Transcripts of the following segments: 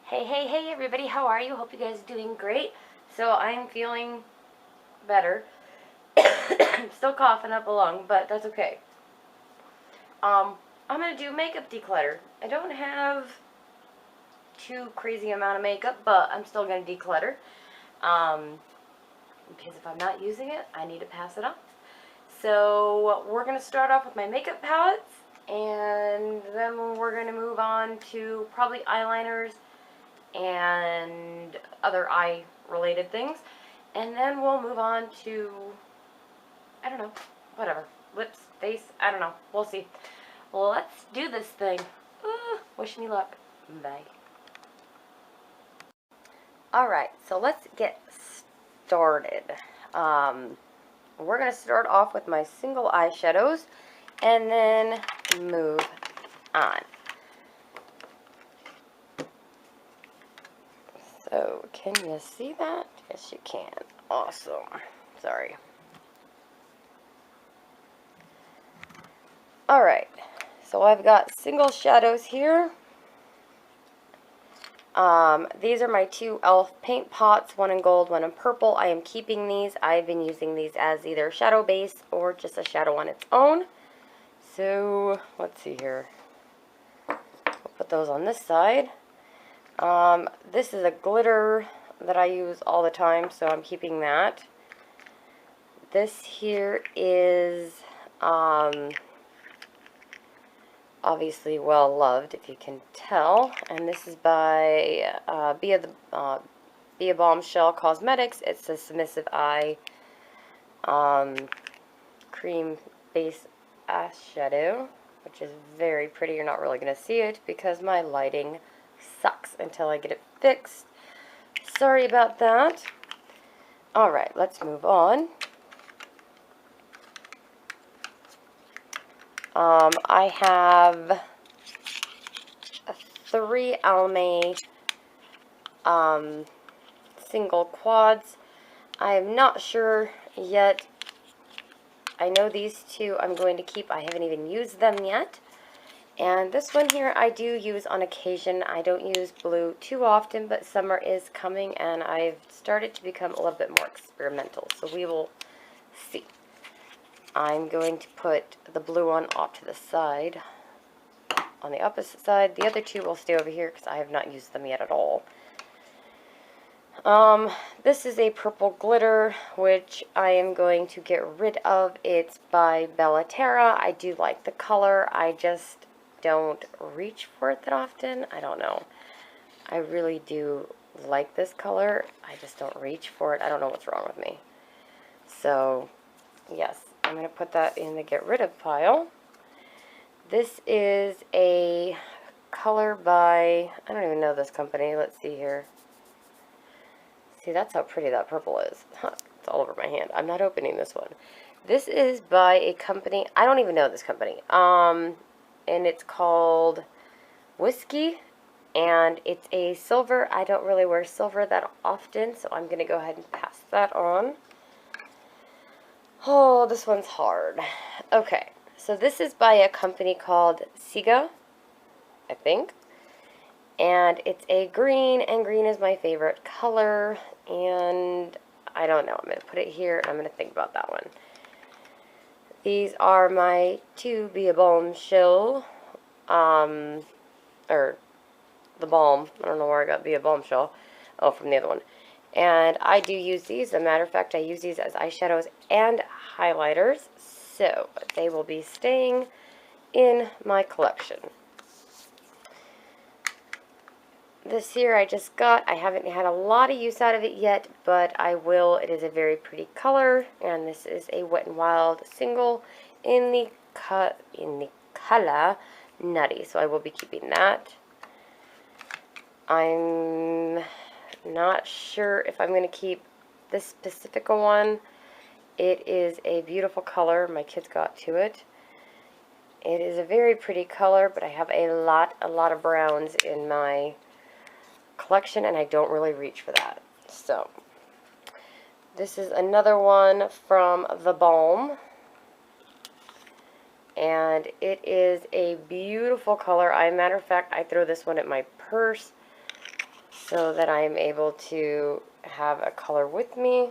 Hey everybody, how are you? Hope you guys are doing great. So I'm feeling better. Still coughing up a lung, but that's okay. I'm going to do makeup declutter. I don't have too crazy amount of makeup, but I'm still going to declutter. Because if I'm not using it, I need to pass it on. So we're going to start off with my makeup palettes, and then we're going to move on to probably eyeliners and other eye related things, and then we'll move on to, I don't know, whatever, lips, face, I don't know, we'll see. Let's do this thing. Wish me luck. Bye. Alright, so let's get started. We're going to start off with my single eyeshadows and then move on. So, can you see that? Yes, you can. Awesome. Sorry. Alright, so I've got single shadows here. These are my two e.l.f. paint pots, one in gold, one in purple. I am keeping these. I've been using these as either shadow base or just a shadow on its own. So, let's see here. We'll put those on this side. This is a glitter that I use all the time, so I'm keeping that. This here is obviously well loved, if you can tell, and this is by Balm Cosmetics. It's a Submissive Eye cream base eyeshadow, which is very pretty. You're not really going to see it because my lighting sucks until I get it fixed. Sorry about that. Alright, let's move on. I have 3 Almay single quads. I am not sure yet. I know these two I'm going to keep. I haven't even used them yet. And this one here I do use on occasion. I don't use blue too often, but summer is coming and I've started to become a little bit more experimental. So we will see. I'm going to put the blue one off to the side. On the opposite side, the other two will stay over here because I have not used them yet at all. This is a purple glitter, which I am going to get rid of. It's by Bellaterra. I do like the color. I just don't reach for it that often. I don't know. I really do like this color. I just don't reach for it. I don't know what's wrong with me. So, yes, I'm going to put that in the get rid of pile. This is a color by, I don't even know this company. Let's see here. See, that's how pretty that purple is. It's all over my hand. I'm not opening this one. This is by a company, I don't even know this company. And it's called Whiskey. And it's a silver. I don't really wear silver that often, so I'm going to go ahead and pass that on. Oh, this one's hard. Okay, so this is by a company called Siga, I think. And it's a green, and green is my favorite color. And I don't know, I'm going to put it here, and I'm going to think about that one. These are my two Balm Shell, or the Balm. I don't know where I got Balm Shell. Oh, from the other one. And I do use these. As a matter of fact, I use these as eyeshadows and highlighters. So, they will be staying in my collection. This here I just got. I haven't had a lot of use out of it yet, but I will. It is a very pretty color, and this is a Wet n Wild single in the color Nutty. So I will be keeping that. I'm not sure if I'm going to keep this specific one. It is a beautiful color. My kids got to it. It is a very pretty color, but I have a lot of browns in my collection, and I don't really reach for that. So, this is another one from the Balm. And it is a beautiful color. As a matter of fact, I throw this one in my purse so that I am able to have a color with me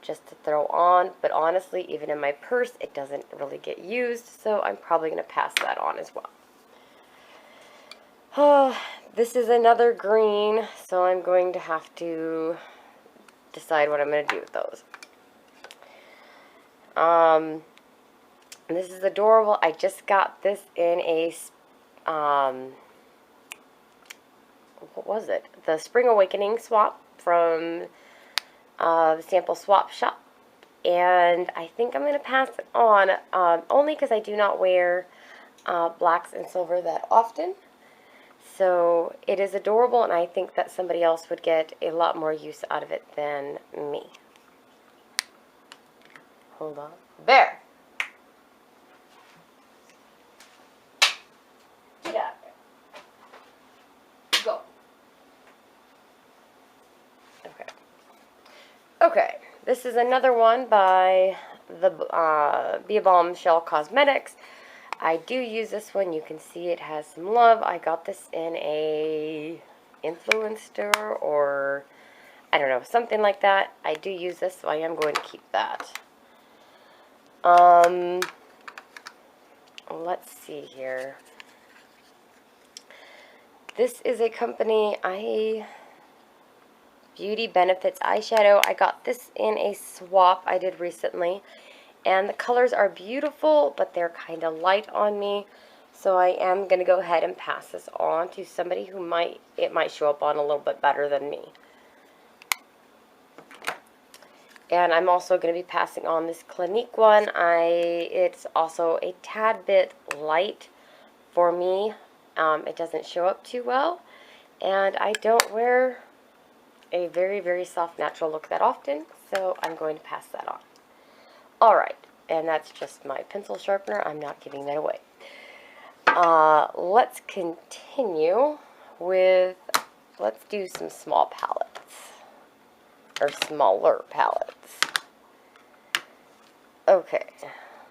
just to throw on. But honestly, even in my purse, it doesn't really get used, so I'm probably going to pass that on as well. Oh, this is another green, so I'm going to have to decide what I'm going to do with those. This is adorable. I just got this in a, what was it? The Spring Awakening swap from the sample swap shop. And I think I'm going to pass it on, only because I do not wear blacks and silver that often. So it is adorable, and I think that somebody else would get a lot more use out of it than me. Hold on. There! Get out of there. Go. Okay. Okay. This is another one by the Balm Shell Cosmetics. I do use this one. You can see it has some love. I got this in a influencer or I don't know, something like that. I do use this, so I am going to keep that. Let's see here. This is a company, Beauty Benefits eyeshadow. I got this in a swap I did recently. And the colors are beautiful, but they're kind of light on me. So I am going to go ahead and pass this on to somebody who it might show up on a little bit better than me. And I'm also going to be passing on this Clinique one. It's also a tad bit light for me. It doesn't show up too well. And I don't wear a very, very soft natural look that often. So I'm going to pass that on. Alright, and that's just my pencil sharpener. I'm not giving that away. Let's continue with, let's do some small palettes. Or smaller palettes. Okay,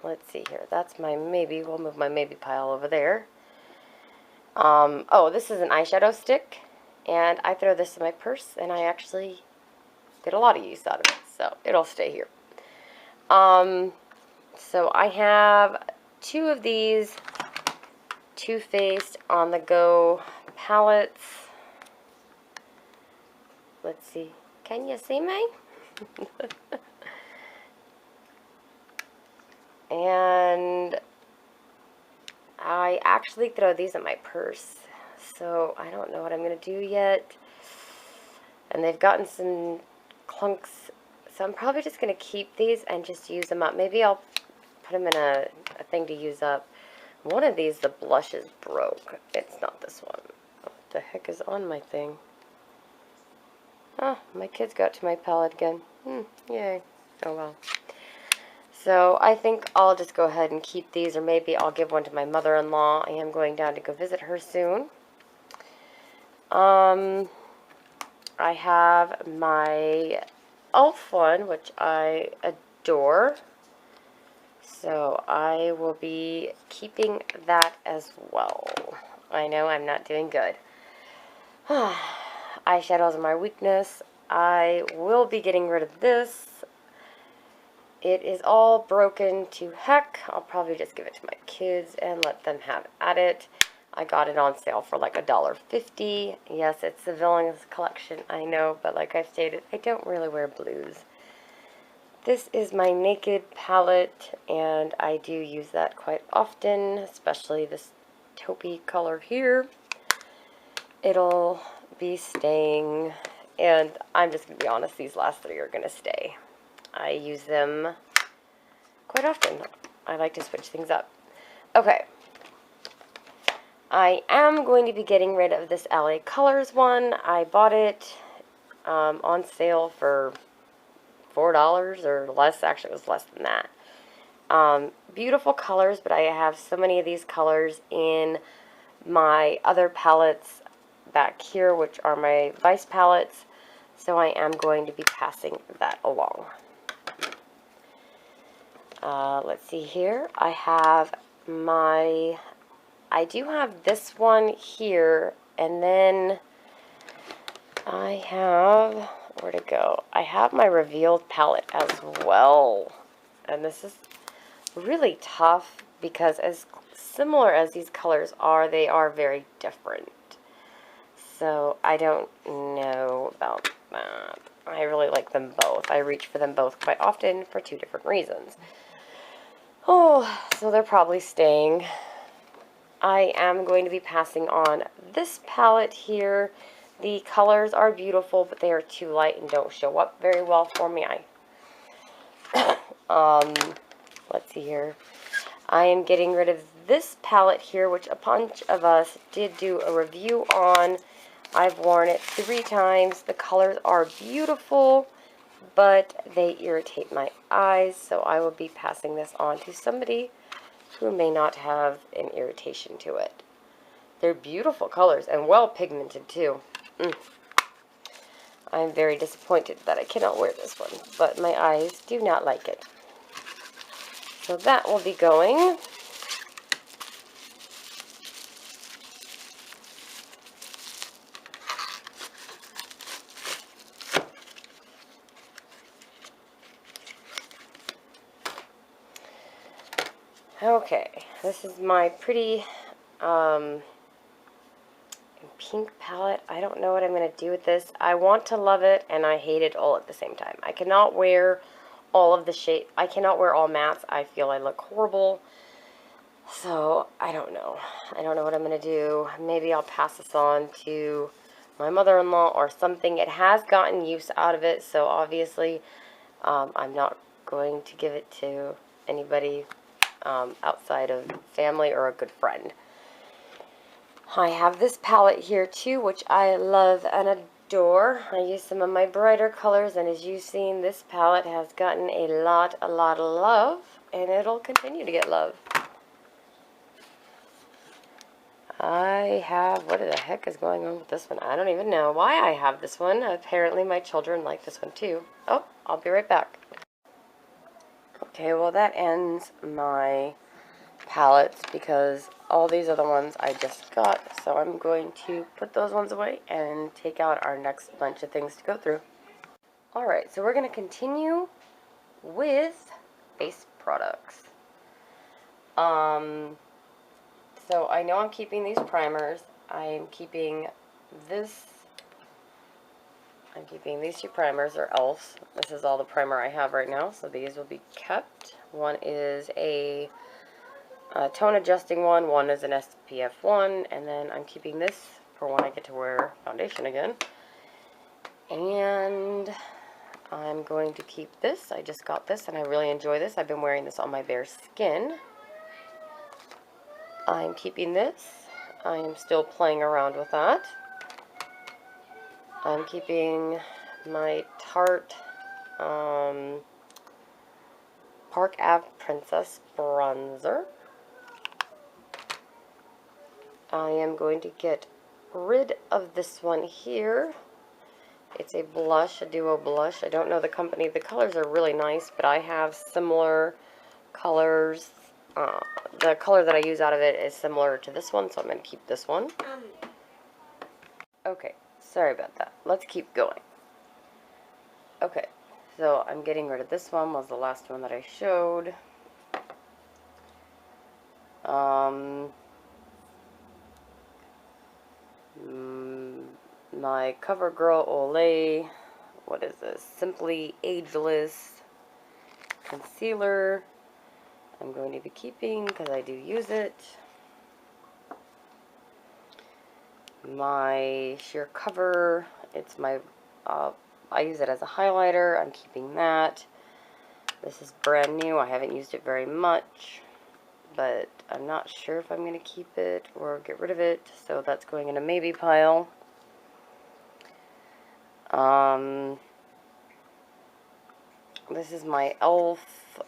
let's see here. That's my maybe. We'll move my maybe pile over there. Oh, this is an eyeshadow stick. And I throw this in my purse, and I actually get a lot of use out of it. So, it'll stay here. So I have 2 of these Too Faced On The Go palettes. Let's see. Can you see me? And I actually throw these in my purse. So I don't know what I'm going to do yet. And they've gotten some clunks. So I'm probably just going to keep these and just use them up. Maybe I'll put them in a thing to use up. One of these, the blush is broke. It's not this one. What the heck is on my thing? Oh, my kids got to my palette again. Yay. Oh well. So I think I'll just go ahead and keep these, or maybe I'll give one to my mother-in-law. I am going down to go visit her soon. I have my e.l.f. one, which I adore. So I will be keeping that as well. I know I'm not doing good. Eyeshadows are my weakness. I will be getting rid of this. It is all broken to heck. I'll probably just give it to my kids and let them have at it. I got it on sale for like $1.50. Yes, it's the Villains collection, I know, but like I've stated, I don't really wear blues. This is my Naked palette, and I do use that quite often, especially this taupey color here. It'll be staying, and I'm just going to be honest, these last 3 are going to stay. I use them quite often. I like to switch things up. Okay. I am going to be getting rid of this LA Colors one. I bought it on sale for $4 or less. Actually, it was less than that. Beautiful colors, but I have so many of these colors in my other palettes back here, which are my Vice palettes. So I am going to be passing that along. Let's see here. I do have this one here, and then I have, where'd it go? I have my revealed palette as well. And this is really tough because as similar as these colors are, they are very different. So I don't know about that. I really like them both. I reach for them both quite often for two different reasons. Oh, so they're probably staying. I am going to be passing on this palette here. The colors are beautiful, but they are too light and don't show up very well for me. Let's see here. I am getting rid of this palette here, which a bunch of us did do a review on. I've worn it 3 times. The colors are beautiful, but they irritate my eyes, so I will be passing this on to somebody who may not have an irritation to it. They're beautiful colors and well pigmented too. I'm very disappointed that I cannot wear this one, but my eyes do not like it. So that will be going. Okay, this is my pretty pink palette. I don't know what I'm going to do with this. I want to love it and I hate it all at the same time. I cannot wear all of the shade. I cannot wear all mattes. I feel I look horrible. So, I don't know. I don't know what I'm going to do. Maybe I'll pass this on to my mother-in-law or something. It has gotten use out of it, so obviously I'm not going to give it to anybody outside of family or a good friend. I have this palette here too, which I love and adore. I use some of my brighter colors, and as you've seen, this palette has gotten a lot of love, and it'll continue to get love. What the heck is going on with this one? I don't even know why I have this one. Apparently my children like this one too. Oh, I'll be right back. Okay, well that ends my palettes because all these are the ones I just got. So I'm going to put those ones away and take out our next bunch of things to go through. Alright, so we're going to continue with base products. So I know I'm keeping these primers. I'm keeping these 2 primers, or else. This is all the primer I have right now, so these will be kept. One is a tone adjusting one is an SPF 1, and then I'm keeping this for when I get to wear foundation again. And I'm going to keep this. I just got this and I really enjoy this. I've been wearing this on my bare skin. I'm keeping this. I am still playing around with that. I'm keeping my Tarte Park Ave Princess bronzer. I am going to get rid of this one here. It's a blush, a duo blush. I don't know the company. The colors are really nice, but I have similar colors. The color that I use out of it is similar to this one, so I'm going to keep this one. Okay, sorry about that. Let's keep going. Okay, so I'm getting rid of this one. Was the last one that I showed. My CoverGirl Olay, what is this? Simply Ageless concealer. I'm going to be keeping because I do use it. My Sheer Cover, it's my, I use it as a highlighter. I'm keeping that. This is brand new. I haven't used it very much, but I'm not sure if I'm going to keep it or get rid of it, so that's going in a maybe pile. This is my e.l.f.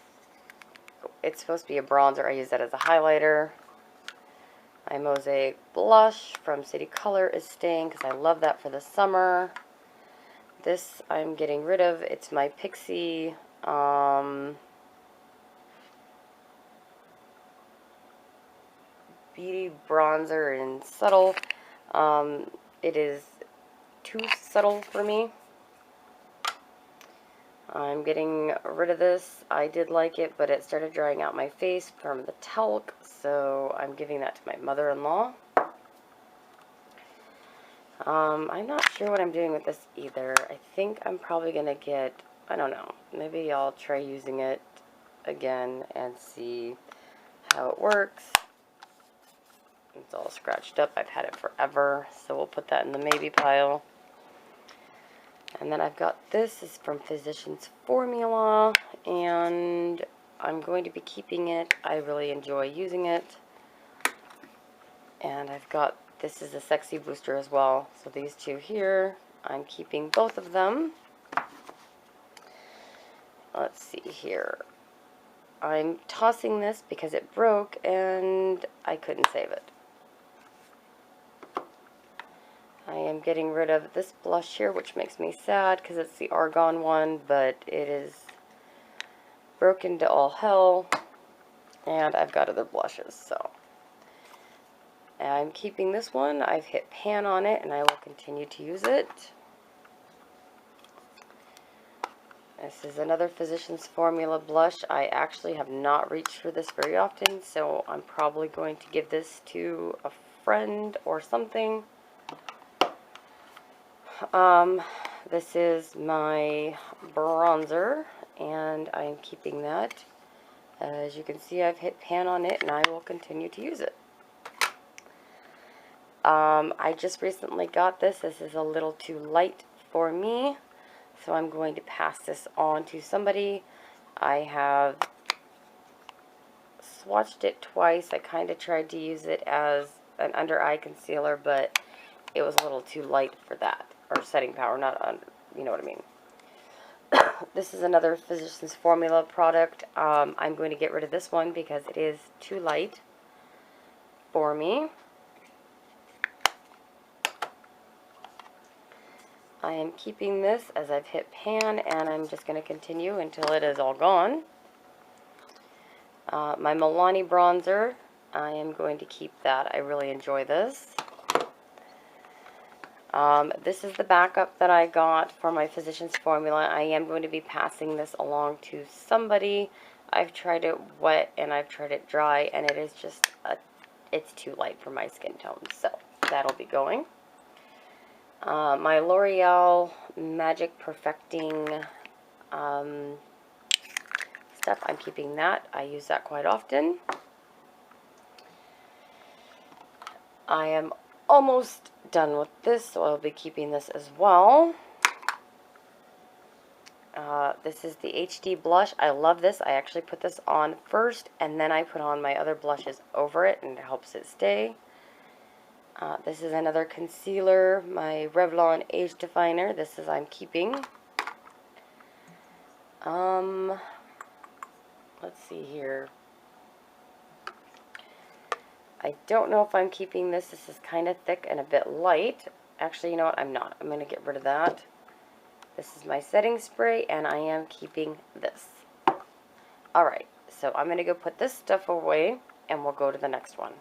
It's supposed to be a bronzer. I use that as a highlighter. My Mosaic blush from City Color is staying because I love that for the summer. This I'm getting rid of. It's my Pixie Beauty bronzer in Subtle. It is too subtle for me. I'm getting rid of this. I did like it, but it started drying out my face from the talc, so I'm giving that to my mother-in-law. I'm not sure what I'm doing with this either. I think I'm probably going to get, I don't know, maybe I'll try using it again and see how it works. It's all scratched up. I've had it forever, so we'll put that in the maybe pile. And then I've got this is from Physicians Formula, and I'm going to be keeping it. I really enjoy using it. And I've got, this is a Sexy Booster as well. So these two here, I'm keeping both of them. Let's see here. I'm tossing this because it broke and I couldn't save it. I am getting rid of this blush here, which makes me sad because it's the Argan one, but it is broken to all hell, and I've got other blushes, so. I'm keeping this one. I've hit pan on it, and I will continue to use it. This is another Physicians Formula blush. I actually have not reached for this very often, so I'm probably going to give this to a friend or something. This is my bronzer, and I am keeping that. As you can see, I've hit pan on it, and I will continue to use it. I just recently got this. This is a little too light for me, so I'm going to pass this on to somebody. I have swatched it twice. I kind of tried to use it as an under eye concealer, but it was a little too light for that. Or setting power, not under, you know what I mean. This is another Physicians Formula product. I'm going to get rid of this one because it is too light for me. I am keeping this as I've hit pan, and I'm just going to continue until it is all gone. My Milani bronzer, I am going to keep that. I really enjoy this. This is the backup that I got for my Physicians Formula. I am going to be passing this along to somebody. I've tried it wet and I've tried it dry, and it is just, it's too light for my skin tone. So that'll be going. My L'Oreal Magic Perfecting stuff, I'm keeping that. I use that quite often. I am almost done with this, so I'll be keeping this as well. This is the HD blush. I love this. I actually put this on first, and then I put on my other blushes over it, and it helps it stay. This is another concealer, my Revlon Age Definer. This is I'm keeping. Let's see here. I don't know if I'm keeping this. This is kind of thick and a bit light. Actually, you know what? I'm not. I'm going to get rid of that. This is my setting spray, and I am keeping this. Alright, so I'm going to go put this stuff away, and we'll go to the next one.